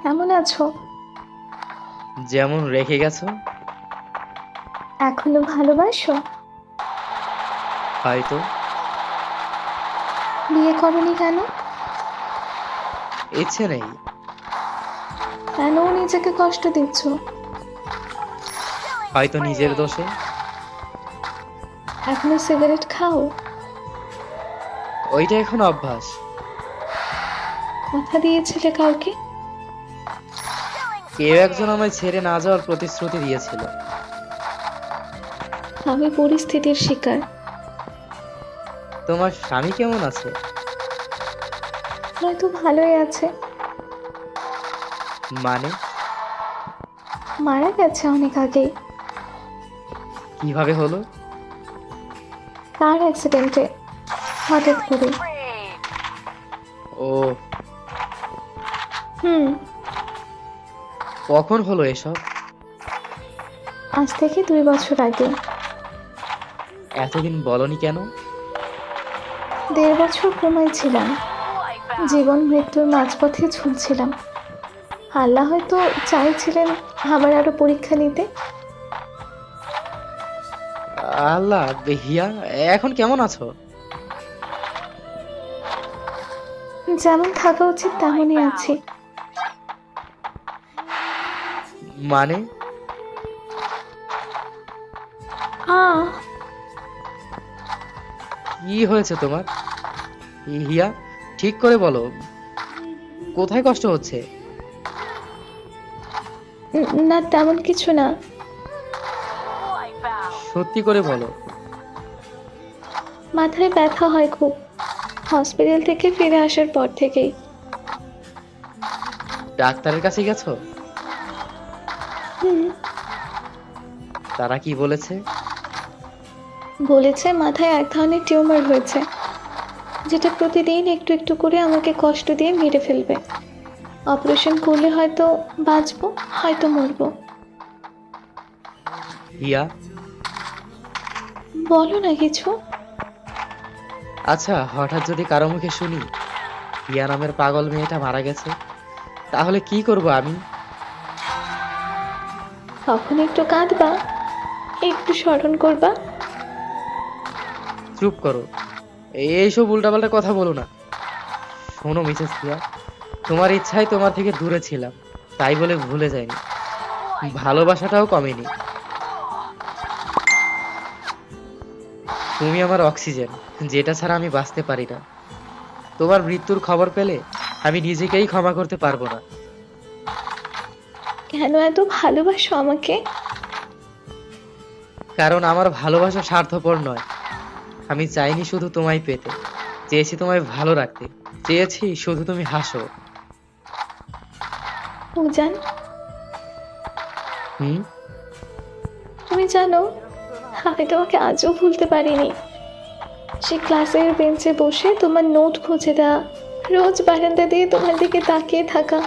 কেমন আছো? যেমন রেখে গেছো। এখনো ভালোবাসো? হয়তো। বিয়ে করনি কেন? ইচ্ছে নেই। কেন নিজেকে কষ্ট দিচ্ছ? হয়তো নিজের দোষে। এখনো সিগারেট খাও? ওইটা এখন অভ্যাস। কথা দিয়েছিলে কাউকে? কেউ একজন আমায় ছেড়ে না যাওয়ার প্রতিশ্রুতি দিয়েছিল। আমি পরিস্থিতির শিকার। তোমার স্বামী কেমন আছে? হয়তো ভালোই আছে। মানে? মারা গেছে অনেক আগেই। কিভাবে হলো? কার অ্যাক্সিডেন্টে, হঠাৎ করে। ও, হুম। কখন হলো এসব? আজ থেকে 2 বছর আগে। এতদিন বলনি কেন? 1.5 বছর কোমায় ছিলাম। জীবন মৃত্যুর মাঝপথে ঝুলছিলাম। আল্লাহ হয়তো চাইছিলেন আবার আরো পরীক্ষা নিতে। আল্লাহ। হিয়া, এখন কেমন আছো? যেমন থাকা উচিত তেমনই আছি। মানে? আহ কি হয়েছে তোমার? হিয়া, ঠিক করে বলো, কোথায় কষ্ট হচ্ছে? না, তেমন কিছু না। সত্যি করে বলো। মাথায় ব্যথা হয় খুব, হসপিটাল থেকে ফিরে আসার পর থেকেই। ডাক্তারের কাছে গেছো? হুম। তারা কি বলেছে? বলেছে মাথায় এক ধরনের টিউমার হয়েছে, যেটা প্রতিদিন একটু একটু করে আমাকে কষ্ট দিয়ে মেরে ফেলবে। অপারেশন করলে হয়তো বাঁচবো, হয়তো মরবো। হিয়া, বলো না কিছু। আচ্ছা, হঠাৎ যদি কারো মুখে শুনি হিয়া নামের পাগল মেয়েটা মারা গেছে, তাহলে কি করব আমি? তখন একটু কাঁদবা, একটু স্মরণ করবা। চুপ করো, এইসব উল্টাপাল্টা কথা বলো না। শোনো মিসেস হিয়া, তোমার ইচ্ছায় তোমার থেকে দূরে ছিলাম, তাই বলে ভুলে যাইনি, ভালোবাসাটাও কমেনি। তুমি আমার অক্সিজেন, যেটা ছাড়া আমি বাঁচতে পারি না। তোমার মৃত্যুর খবর পেলে আমি নিজেকেই ক্ষমা করতে পারবো না। কেন এত ভালোবাসো আমাকে? কারণ আমার ভালোবাসা স্বার্থপর নয়। আমি চাইনি শুধু তোমায় পেতে, চেয়েছি তোমায় ভালো রাখতে, চেয়েছি শুধু তুমি হাসো। উজান, হুম। তুমি জানো, আমি তোমাকে আজও ভুলতে পারিনি। সে ক্লাসের বেঞ্চে বসে তোমার নোট খুঁজে দেওয়া, রোজ বারান্দা দিয়ে তোমার দিকে তাকিয়ে থাকা,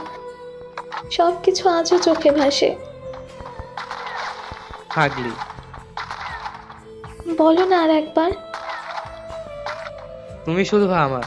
সব কিছু আজও চোখে ভাসে। পাগলি। বলো না আর একবার। তুমি শুধু আমার,